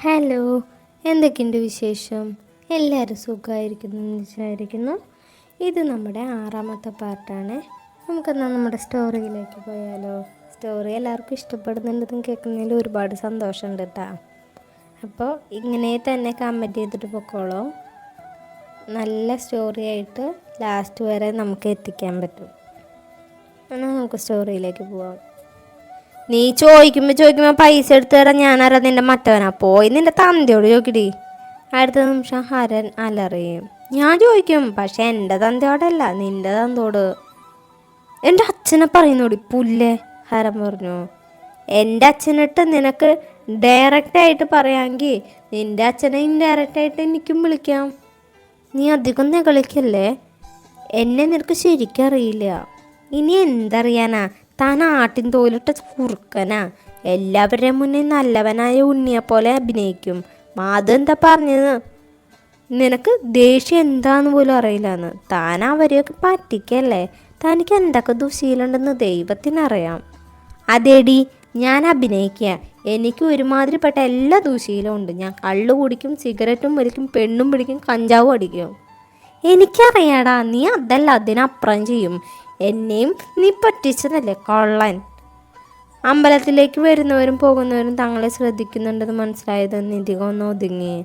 Hello, എന്തൊക്കെയുണ്ട് വിശേഷം? എല്ലാവരും സുഖമായിരിക്കുന്നു എന്ന് വിചാരിക്കുന്നു. ഇത് നമ്മുടെ 6ാമത്തെ പാർട്ടാണ്. നമുക്കെന്നാൽ നമ്മുടെ സ്റ്റോറിയിലേക്ക് പോയാലോ? സ്റ്റോറി എല്ലാവർക്കും ഇഷ്ടപ്പെടുന്നുണ്ടെന്ന് കേൾക്കുന്നതിൽ ഒരുപാട് സന്തോഷമുണ്ട് കേട്ടോ. അപ്പോൾ ഇങ്ങനെ തന്നെ കമൻറ്റ് ചെയ്തിട്ട് പൊക്കോളൂ. നല്ല സ്റ്റോറി ആയിട്ട് ലാസ്റ്റ് വരെ നമുക്ക് എത്തിക്കാൻ പറ്റും. എന്നാൽ നമുക്ക് സ്റ്റോറിയിലേക്ക് പോവാം. നീ ചോദിക്കുമ്പോൾ പൈസ എടുത്ത് തരാൻ ഞാനാരാ? നിൻ്റെ മറ്റവനാ? പോയി നിൻ്റെ തന്തയോട് ചോദിക്കടി. അടുത്ത നിമിഷം ഹരൻ അലറിയും. ഞാൻ ചോദിക്കും, പക്ഷെ എൻ്റെ തന്തയോടല്ല, നിൻ്റെ തന്തോട്. എൻ്റെ അച്ഛനെ പറയുന്നോടി പുല്ലേ, ഹരൻ പറഞ്ഞു. എൻ്റെ അച്ഛനിട്ട് നിനക്ക് ഡയറക്റ്റായിട്ട് പറയാമെങ്കിൽ നിൻ്റെ അച്ഛനെ ഇൻഡയറക്റ്റായിട്ട് എനിക്കും വിളിക്കാം. നീ അധികം നെകളിക്കല്ലേ, എന്നെ നിനക്ക് ശരിക്കും അറിയില്ല. ഇനി എന്തറിയാനാ? താൻ ആട്ടിൻ തോലിട്ട കുറുക്കനാ. എല്ലാവരുടെയും മുന്നേ നല്ലവനായ ഉണ്ണിയെപ്പോലെ അഭിനയിക്കും. മാധു എന്താ പറഞ്ഞത്? നിനക്ക് ദേഷ്യം എന്താന്ന് പോലും അറിയില്ലെന്ന്. താൻ അവരെയൊക്കെ പറ്റിക്കല്ലേ. തനിക്ക് എന്തൊക്കെ ദുശീലുണ്ടെന്ന് ദൈവത്തിനറിയാം. അതേടി, ഞാൻ അഭിനയിക്കുക. എനിക്ക് ഒരുമാതിരിപ്പെട്ട എല്ലാ ദുശീലവും ഉണ്ട്. ഞാൻ കള്ളു കുടിക്കും, സിഗരറ്റും വലിക്കും, പെണ്ണും പിടിക്കും, കഞ്ചാവും അടിക്കും. എനിക്കറിയാടാ, നീ അതല്ല അതിനപ്പുറം ചെയ്യും. എന്നെയും നീ പറ്റിച്ചതല്ലേ കള്ളൻ. അമ്പലത്തിലേക്ക് വരുന്നവരും പോകുന്നവരും തങ്ങളെ ശ്രദ്ധിക്കുന്നുണ്ടെന്ന് മനസ്സിലായത് നിധിക ഒന്ന് ഒതുങ്ങി.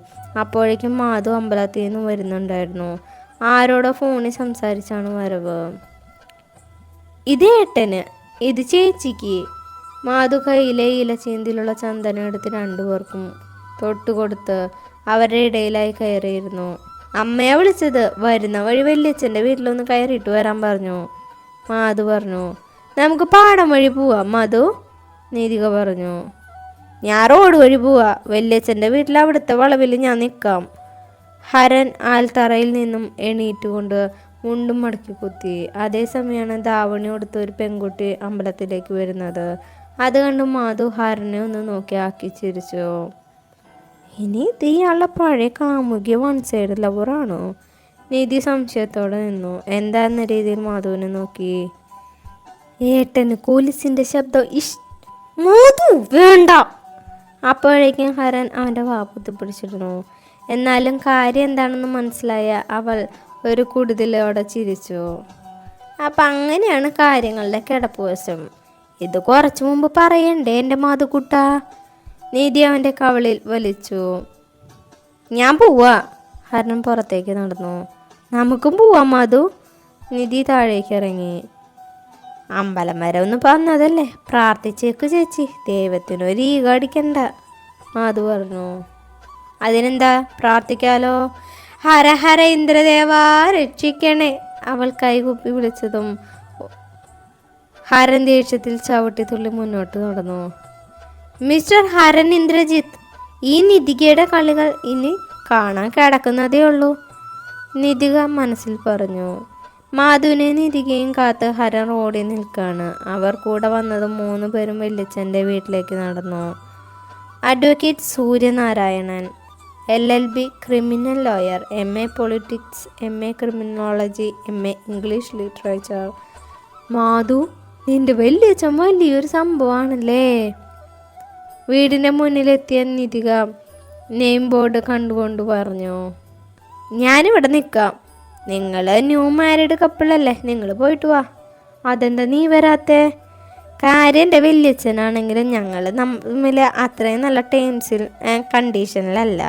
അപ്പോഴേക്കും മാധു അമ്പലത്തിൽ നിന്ന് വരുന്നുണ്ടായിരുന്നു. ആരോടോ ഫോണിൽ സംസാരിച്ചാണ് വരവ്. ഇത് ഏട്ടന്, ഇത് ചേച്ചിക്ക്. മാധു കയ്യിലെ ഇലച്ചീന്തിലുള്ള ചന്ദനം എടുത്ത് രണ്ടുപേർക്കും തൊട്ടുകൊടുത്ത് അവരുടെ ഇടയിലായി കയറിയിരുന്നു. അമ്മയെ വിളിച്ചത്. വരുന്ന വഴി വല്യച്ഛൻ്റെ വീട്ടിലൊന്ന് കയറിയിട്ട് വരാൻ പറഞ്ഞു. മാധു പറഞ്ഞു. നമുക്ക് പാടം വഴി പോവാം മാധു, നീതിക പറഞ്ഞു. ഞാൻ റോഡ് വഴി പോവാ. വല്യച്ഛൻ്റെ വീട്ടിൽ അവിടുത്തെ വളവിൽ ഞാൻ നിൽക്കാം. ഹരൻ ആൽത്തറയിൽ നിന്നും എണീറ്റുകൊണ്ട് മുണ്ടും മടക്കി കുത്തി. അതേസമയമാണ് ധാവണി കൊടുത്ത ഒരു പെൺകുട്ടി അമ്പലത്തിലേക്ക് വരുന്നത്. അത് കണ്ട് മാധു ഹരനെ ഒന്ന് നോക്കി ആക്കി ചിരിച്ചു. ഇനി ഇത് ഇയാളുടെ പഴയ കാമുകിയ വൺ സൈഡ് ലവറാണോ? നിധി സംശയത്തോടെ നിന്നു. എന്താന്ന രീതിയിൽ മാധുവിനെ നോക്കി. ഏട്ടന് പോലീസിൻ്റെ ശബ്ദം മാധു വേണ്ട. അപ്പോഴേക്കും ഹരൻ അവൻ്റെ വാപ്പുത്തി പിടിച്ചിരുന്നു. എന്നാലും കാര്യം എന്താണെന്ന് മനസ്സിലായ അവൾ ഒരു കുടുതലോടെ ചിരിച്ചു. അപ്പം അങ്ങനെയാണ് കാര്യങ്ങളുടെ കിടപ്പുവശം. ഇത് കുറച്ചു മുമ്പ് പറയണ്ടേ എൻ്റെ മാധുക്കുട്ട? നീതി അവൻ്റെ കവളിൽ വലിച്ചു. ഞാൻ പോവാ. ഹരൻ പുറത്തേക്ക് നടന്നു. നമുക്കും പോവാം മാധു. നിധി താഴേക്ക് ഇറങ്ങി. അമ്പലം വരെ ഒന്ന് പറഞ്ഞതല്ലേ, പ്രാർത്ഥിച്ചേക്ക് ചേച്ചി, ദൈവത്തിനൊരു ഈഗ അടിക്കണ്ട, മാധു പറഞ്ഞു. അതിനെന്താ, പ്രാർത്ഥിക്കാലോ. ഹര ഹര ഇന്ദ്രദേവ രക്ഷിക്കണേ, അവൾ കൈകുപ്പി വിളിച്ചതും ഹരൻ ദേഷ്യത്തിൽ ചവിട്ടി തുള്ളി മുന്നോട്ട് നടന്നു. മിസ്റ്റർ ഹരൻ ഇന്ദ്രജിത്ത്, ഈ നിധികയുടെ കളികൾ ഇനി കാണാൻ കിടക്കുന്നതേ ഉള്ളൂ, നിധിക മനസ്സിൽ പറഞ്ഞു. മാധുവിനെ നിധികയും കാത്ത് ഹരൻ റോഡിൽ നിൽക്കുകയാണ്. അവർ കൂടെ വന്നതും 3 പേരും വല്യച്ഛൻ്റെ വീട്ടിലേക്ക് നടന്നു. Advocate Suryanarayanan, LLB criminal lawyer, MA politics, MA criminology, MA English literature. Madhu, നിന്റെ വല്യച്ഛൻ വലിയൊരു സംഭവമാണല്ലേ. വീടിൻ്റെ മുന്നിലെത്തിയ നിധിക നെയിം ബോർഡ് കണ്ടുകൊണ്ട് പറഞ്ഞു. ഞാനിവിടെ നിൽക്കാം. നിങ്ങൾ ന്യൂ മാരീഡ് കപ്പിളല്ലേ, നിങ്ങൾ പോയിട്ട് വാ. അതെന്താ നീ വരാത്തേ? കാര്യം എൻ്റെ വല്യച്ഛനാണെങ്കിലും ഞങ്ങൾ തമ്മിൽ അത്രയും നല്ല ടേംസിൽ കണ്ടീഷനിലല്ല.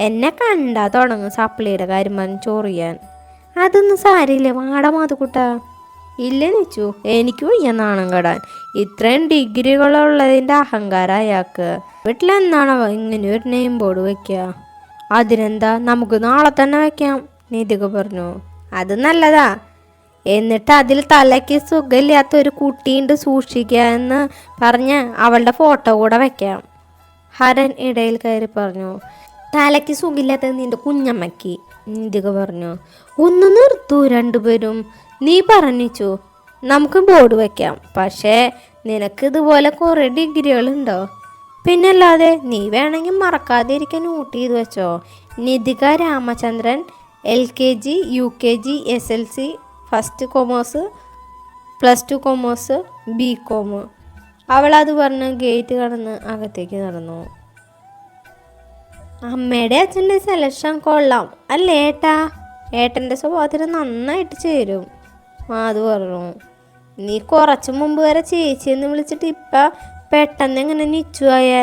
എന്നെ കണ്ടാൽ തുടങ്ങും സപ്ലിയുടെ കാര്യം പറഞ്ഞ് ചൊറിയാൻ. അതൊന്നും സാരിയില്ല, വാട മാതുക്കുട്ടാ. ഇല്ല നിച്ചു, എനിക്ക് വയ്യ നാണം കെടാൻ. ഇത്രയും ഡിഗ്രികളുള്ളതിൻ്റെ അഹങ്കാരം അയാൾക്ക്. വീട്ടിലെന്താണോ ഇങ്ങനെ ഒരു നെയിം ബോർഡ് വയ്ക്കുക? അതിനെന്താ, നമുക്ക് നാളെ തന്നെ വയ്ക്കാം, നീതിക പറഞ്ഞു. അത് നല്ലതാ. എന്നിട്ട് അതിൽ തലയ്ക്ക് സുഖമില്ലാത്ത ഒരു കുട്ടിയുണ്ട് സൂക്ഷിക്കുക എന്ന് പറഞ്ഞ് അവളുടെ ഫോട്ടോ കൂടെ വയ്ക്കാം, ഹരൻ ഇടയിൽ കയറി പറഞ്ഞു. തലയ്ക്ക് സുഖമില്ലാത്തത് നിന്റെ കുഞ്ഞമ്മയ്ക്ക്, നീതിക പറഞ്ഞു. ഒന്ന് നിർത്തൂ രണ്ടുപേരും. നീ പറഞ്ഞിച്ചു നമുക്ക് ബോർഡ് വയ്ക്കാം, പക്ഷേ നിനക്ക് ഇതുപോലെ കുറേ ഡിഗ്രികളുണ്ടോ? പിന്നല്ലാതെ, നീ വേണമെങ്കിൽ മറക്കാതെ ഇരിക്കാൻ നോട്ട് ചെയ്ത് വെച്ചോ. Nidhika Ramachandran, LKG UKG SLC, first commerce, +2 commerce, BCom. അവൾ അത് പറഞ്ഞ് ഗേറ്റ് കടന്ന് അകത്തേക്ക് നടന്നു. അമ്മയുടെ അച്ഛൻ്റെ സെലക്ഷൻ കൊള്ളാം അല്ലേ ഏട്ടാ? ഏട്ടൻ്റെ സ്വഭാവത്തിന് നന്നായിട്ട് ചേരും. മാധു പറഞ്ഞു. നീ കുറച്ച് മുമ്പ് വരെ ചേച്ചിയെന്ന് വിളിച്ചിട്ട് ഇപ്പം പെട്ടെന്ന് എങ്ങനെ നിച്ചുവായേ?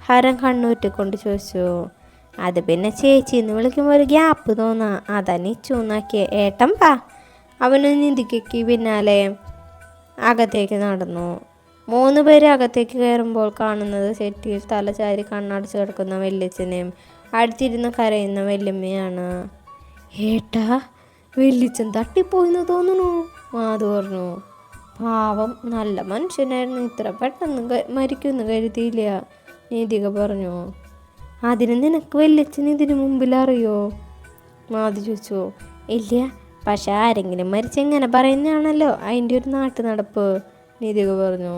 ഹരൻ കണ്ണൂറ്റിക്കൊണ്ട് ചോദിച്ചു. അത് പിന്നെ ചേച്ചിന്ന് വിളിക്കുമ്പോൾ ഒരു ഗ്യാപ്പ് തോന്നാ, അതാ നിച്ചു എന്നാക്കിയ. ഏട്ടൻ പാ. അവന് നിധിക്ക് പിന്നാലെ അകത്തേക്ക് നടന്നു. 3 പേര് അകത്തേക്ക് കയറുമ്പോൾ കാണുന്നത് സെറ്റിയിൽ തലചാരി കണ്ണടച്ച് കിടക്കുന്ന വല്യച്ഛനെയും അടുത്തിരുന്ന് കരയുന്ന വല്യമ്മയാണ്. ഏട്ടാ, വല്യച്ഛൻ തട്ടിപ്പോയിന്ന് തോന്നുന്നു, മാധു പറഞ്ഞു. പാവം, നല്ല മനുഷ്യനായിരുന്നു, ഇത്ര പെട്ടെന്ന് മരിക്കുമെന്ന് കരുതിയില്ല, നീതിക പറഞ്ഞു. അതിന് നിനക്ക് വല്യച്ഛൻ ഇതിനു മുമ്പിൽ അറിയോ? മാധു ചോദിച്ചു. ഇല്ല, പക്ഷെ ആരെങ്കിലും മരിച്ചെങ്ങനെ പറയുന്നതാണല്ലോ അതിൻ്റെ ഒരു നാട്ടു നടപ്പ്, നീതിക പറഞ്ഞു.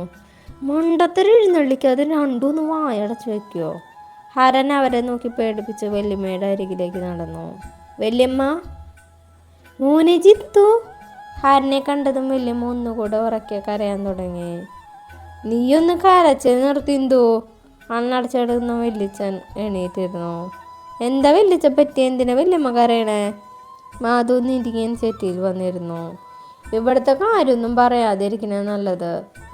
മണ്ടത്തൊരു എഴുന്നള്ളിക്കാതെ രണ്ടൂന്ന് വായടച്ച് വയ്ക്കുമോ? ഹരൻ അവരെ നോക്കി പേടിപ്പിച്ച് വല്യമ്മയുടെ അരികിലേക്ക് നടന്നു. വല്യമ്മ. മോനെ ജിത്തു. ഹരനെ കണ്ടതും വല്യമ്മ ഒന്നുകൂടെ ഉറക്കെ കരയാൻ തുടങ്ങി. നീയൊന്ന് കരച്ച് നിർത്തിന്തോ? അണ്ണടച്ചെടുക്കുന്ന വല്യച്ഛൻ എണീറ്റിരുന്നു. എന്താ വല്യച്ഛ പറ്റി? എന്തിനാ വല്യമ്മ കരയണേ? മാധു നീതികൻ സെറ്റിയിൽ വന്നിരുന്നു. ഇവിടുത്തെ കാര്യമൊന്നും പറയാതിരിക്കണേ നല്ലത്.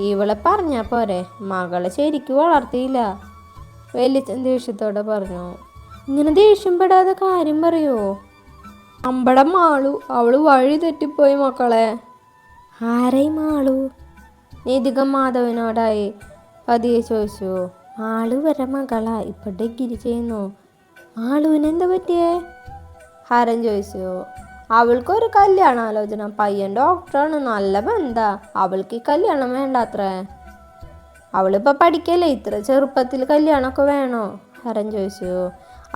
ഇവളെ പറഞ്ഞാൽ പോരെ, മകളെ ശരിക്കും വളർത്തിയില്ല, വല്യച്ഛൻ ദേഷ്യത്തോടെ പറഞ്ഞു. ഇങ്ങനെ ദേഷ്യപ്പെടാതെ കാര്യം പറയോ? അമ്പടം മാളു, അവള് വഴി തെറ്റിപ്പോയി മക്കളെ. ആരായി മാളു? നീതിക മാധവനോടായി പതിയെ ചോദിച്ചു. മാളു വരെ മകളാ, ഇപ്പൊ ഡിഗ്രി ചെയ്യുന്നു. മാളുവിനെന്താ പറ്റിയേ? ഹരൻ ചോദിച്ചു. അവൾക്കൊരു കല്യാണാലോചന, പയ്യൻ ഡോക്ടറാണ്, നല്ല ബന്ധാ. അവൾക്ക് ഈ കല്യാണം വേണ്ടത്രേ. അവളിപ്പോൾ പഠിക്കല്ലേ, ഇത്ര ചെറുപ്പത്തിൽ കല്യാണമൊക്കെ വേണോ? ഹരൻ ചോദിച്ചു.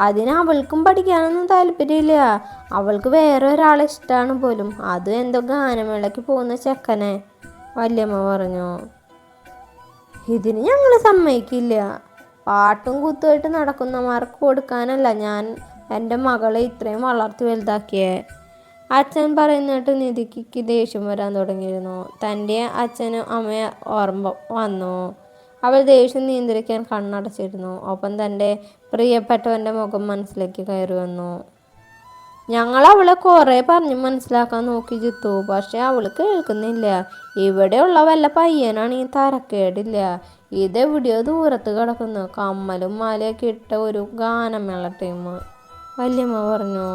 അതിന് അവൾക്കും പഠിക്കാനൊന്നും താല്പര്യമില്ല, അവൾക്ക് വേറെ ഒരാളെ ഇഷ്ടമാണ് പോലും, അതും എന്തോ ഗാനമേളയ്ക്ക് പോകുന്ന ചെക്കനെ, വല്യമ്മ പറഞ്ഞു. ഇതിന് ഞങ്ങൾ സമ്മതിക്കില്ല. പാട്ടും കുത്തുമായിട്ട് നടക്കുന്നമാർക്ക് കൊടുക്കാനല്ല ഞാൻ എൻ്റെ മകളെ ഇത്രയും വളർത്തി വലുതാക്കിയേ. അച്ഛൻ പറയുന്നിട്ട് നിധിക്ക് ദേഷ്യം വരാൻ തുടങ്ങിയിരുന്നു. തൻ്റെ അച്ഛനും അമ്മയെ ഓർമ്മ വന്നു. അവൾ ദേഷ്യം നിയന്ത്രിക്കാൻ കണ്ണടച്ചിരുന്നു. ഒപ്പം തൻ്റെ പ്രിയപ്പെട്ടവൻ്റെ മുഖം മനസ്സിലേക്ക് കയറി വന്നു. ഞങ്ങൾ അവളെ കുറേ പറഞ്ഞ് മനസ്സിലാക്കാൻ നോക്കി ജിത്തു, പക്ഷെ അവൾ കേൾക്കുന്നില്ല. ഇവിടെയുള്ള വല്ല പയ്യനാണെങ്കിൽ തരക്കേടില്ല, ഇതെവിടെയോ ദൂരത്ത് കിടക്കുന്നു, കമ്മലും മാലയൊക്കെ ഇട്ട ഒരു ഗാനമേള ടീം, വല്യമ്മ പറഞ്ഞു.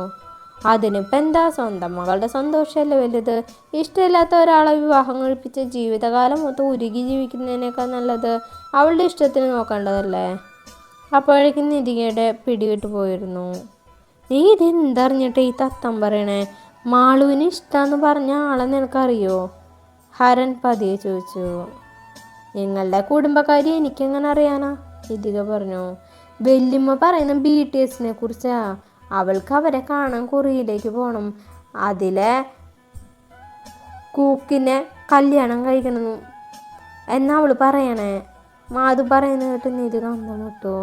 അതിനിപ്പോൾ എന്താ, സ്വന്തം മകളുടെ സന്തോഷമല്ലേ വലുത്. ഇഷ്ടമില്ലാത്ത ഒരാളെ വിവാഹം കഴിപ്പിച്ച് ജീവിതകാലം മൊത്തം ഉരുകി ജീവിക്കുന്നതിനേക്കാൾ നല്ലത് അവളുടെ ഇഷ്ടത്തിന് നോക്കേണ്ടതല്ലേ. അപ്പോഴേക്കും നിധികയുടെ പിടിവിട്ട് പോയിരുന്നു. നീ ഇതെന്തറിഞ്ഞിട്ട് ഈ തത്തം പറയണേ? മാളുവിന് ഇഷ്ടമെന്ന് പറഞ്ഞ ആളെ നിനക്കറിയോ? ഹരൻ പതിയെ ചോദിച്ചു. നിങ്ങളുടെ കുടുംബക്കാരി എനിക്കെങ്ങനെ അറിയാനാ? നിധിക പറഞ്ഞു. വല്യമ്മ പറയുന്ന BTSനെ കുറിച്ചാ. അവൾക്ക് അവരെ കാണാൻ കൊറിയയിലേക്ക് പോകണം, അതിലെ കൂക്കിനെ കല്യാണം കഴിക്കണം എന്നാ അവൾ പറയണേ. മാധു പറയുന്ന കേട്ട് നിധി കമ്പം വിട്ടു.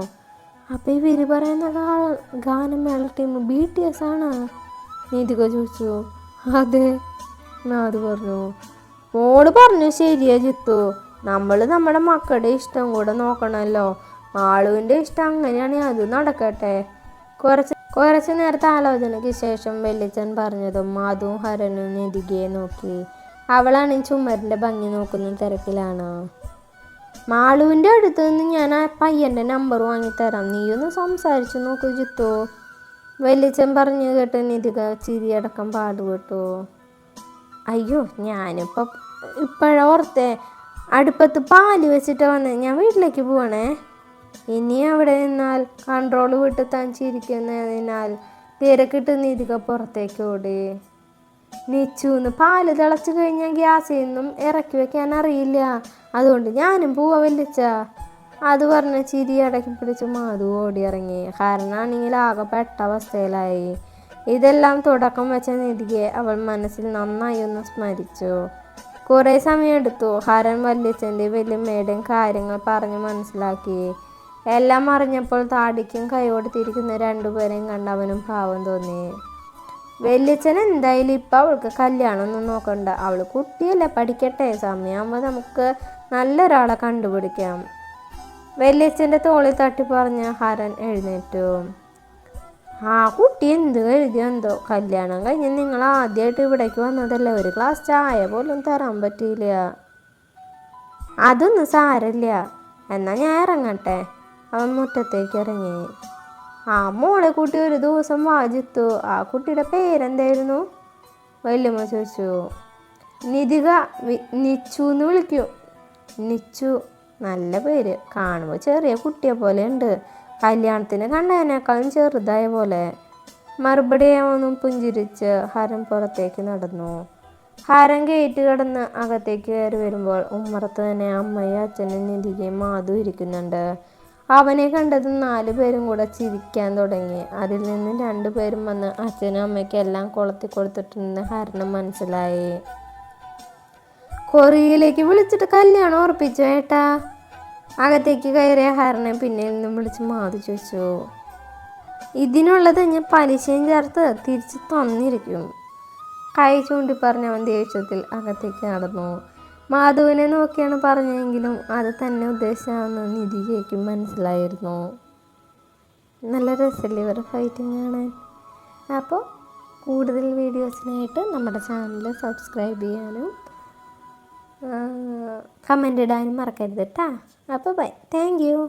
അപ്പം ഇവർ പറയുന്ന ഗാനമേള ടീം BTS ആണ്? നിധിക ചോദിച്ചു. അതെ, മാധു പറഞ്ഞു. മോള് പറഞ്ഞു ശരിയാ ജിത്തു, നമ്മൾ നമ്മുടെ മക്കളുടെ ഇഷ്ടം കൂടെ നോക്കണമല്ലോ. മാളുവിൻ്റെ ഇഷ്ടം അങ്ങനെയാണെങ്കിൽ അത് നടക്കട്ടെ. കുറച്ച് നേരത്തെ ആലോചനയ്ക്ക് ശേഷം വല്യച്ഛൻ പറഞ്ഞതും മാധുവും ഹരനും നിധികയെ നോക്കി. അവളാണ് ചുമരിൻ്റെ ഭംഗി നോക്കുന്ന തിരക്കിലാണ്. മാളുവിൻ്റെ അടുത്ത് നിന്ന് ഞാൻ ആ പയ്യൻ്റെ നമ്പർ വാങ്ങിത്തരാം, നീയൊന്ന് സംസാരിച്ചു നോക്കൂ ജിത്തു, വല്യച്ഛൻ പറഞ്ഞു കേട്ട് നിധിക ചിരിയടക്കം പാടുപെട്ടു. അയ്യോ, ഞാനിപ്പോൾ ഇപ്പോഴോർത്തേ, അടുപ്പത്ത് പാല് വെച്ചിട്ട് വന്നേ, ഞാൻ വീട്ടിലേക്ക് പോവാണേ. ഇനി അവിടെ നിന്നാൽ കൺട്രോൾ വിട്ട് താൻ ചിരിക്കുന്നതിനാൽ തിരക്കിട്ട് നിധിക പുറത്തേക്ക് ഓടി. നിച്ചുന്ന് പാല് തിളച്ച് കഴിഞ്ഞാൽ ഗ്യാസിൽ നിന്നും ഇറക്കി വെക്കാൻ അറിയില്ല, അതുകൊണ്ട് ഞാനും പോവാ വല്യച്ഛ. അത് പറഞ്ഞ് ചിരി അടക്കി പിടിച്ച് മാധു ഓടിയിറങ്ങി. ഹരനാണെങ്കിൽ ആകെ പെട്ട അവസ്ഥയിലായി. ഇതെല്ലാം തുടക്കം വെച്ച നിധിയെ അവൾ മനസ്സിൽ നന്നായി ഒന്ന് സ്മരിച്ചു. കുറേ സമയമെടുത്തു. ഹരൻ വല്യച്ഛൻ്റെ വല്യമ്മയുടെയും കാര്യങ്ങൾ പറഞ്ഞ് മനസ്സിലാക്കി. എല്ലാം അറിഞ്ഞപ്പോൾ താടിക്കും കൈകൊടുത്തിരിക്കുന്ന രണ്ടുപേരെയും കണ്ട് അവനും പാവം തോന്നി. വല്യച്ഛൻ എന്തായാലും ഇപ്പം അവൾക്ക് കല്യാണമൊന്നും നോക്കണ്ട, അവൾ കുട്ടിയല്ലേ, പഠിക്കട്ടെ, സമയമാകുമ്പോൾ നമുക്ക് നല്ലൊരാളെ കണ്ടുപിടിക്കാം. വല്യച്ഛൻ്റെ തോളിൽ തട്ടി പറഞ്ഞ ഹരൻ എഴുന്നേറ്റു. ആ കുട്ടി എന്ത് കരുതിയോ എന്തോ, കല്യാണം കഴിഞ്ഞ് നിങ്ങൾ ആദ്യമായിട്ട് ഇവിടേക്ക് വന്നതല്ലേ, ഒരു ഗ്ലാസ് ചായ പോലും തരാൻ പറ്റിയില്ല. അതൊന്നും സാരമില്ല, എന്നാൽ ഞാൻ ഇറങ്ങട്ടെ. അവൻ മുറ്റത്തേക്ക് ഇറങ്ങി. ആ മോളെ കുട്ടി ഒരു ദിവസം വാജിത്തു. ആ കുട്ടിയുടെ പേരെന്തായിരുന്നു? വല്യമ്മ ചോദിച്ചു. നിധിക, നിച്ചു എന്ന് വിളിക്കൂ. നിച്ചു, നല്ല പേര്. കാണുമ്പോൾ ചെറിയ കുട്ടിയെ പോലെ ഉണ്ട്, കല്യാണത്തിന് കണ്ടതിനേക്കാളും ചെറുതായ പോലെ. മറുപടി അവനും പുഞ്ചിരിച്ച് ഹരൻ പുറത്തേക്ക് നടന്നു. ഹരൻ ഗേറ്റ് കടന്ന് അകത്തേക്ക് കയറി വരുമ്പോൾ ഉമ്മറത്ത് തന്നെ അമ്മയും അച്ഛനും നിധികയും മാധു ഇരിക്കുന്നുണ്ട്. അവനെ കണ്ടതും 4 പേരും കൂടെ ചിരിക്കാൻ തുടങ്ങി. അതിൽ നിന്ന് 2 പേരും വന്ന് അച്ഛനും അമ്മയ്ക്കും എല്ലാം കൊളത്തി കൊടുത്തിട്ടുണ്ടെന്ന് ഹരനും മനസ്സിലായി. കൊറിയയിലേക്ക് വിളിച്ചിട്ട് കല്യാണം ഉറപ്പിച്ചു ഏട്ടാ? അകത്തേക്ക് കയറിയ ഹരനെ പിന്നിൽ നിന്നും വിളിച്ച് മാധു ചോദിച്ചു. ഇതിനുള്ളത് ഞാൻ പലിശയും ചേർത്ത് തിരിച്ച് തന്നിരിക്കും. കൈ ചൂണ്ടി പറഞ്ഞവൻ ദേഷ്യത്തിൽ അകത്തേക്ക് നടന്നു. മാധുവിനെ നോക്കിയാണ് പറഞ്ഞെങ്കിലും അത് തന്നെ ഉദ്ദേശിച്ചാണെന്ന് നിധികയ്ക്കും മനസ്സിലായിരുന്നു. നല്ല രസമല്ലേ ഇവർ ഫൈറ്റിംഗ് കാണാൻ. അപ്പോൾ കൂടുതൽ വീഡിയോസിനായിട്ട് നമ്മുടെ ചാനൽ സബ്സ്ക്രൈബ് ചെയ്യാനും കമൻ്റ് ഇടാനും മറക്കരുത് കേട്ടോ. അപ്പോൾ ബൈ, താങ്ക് യു.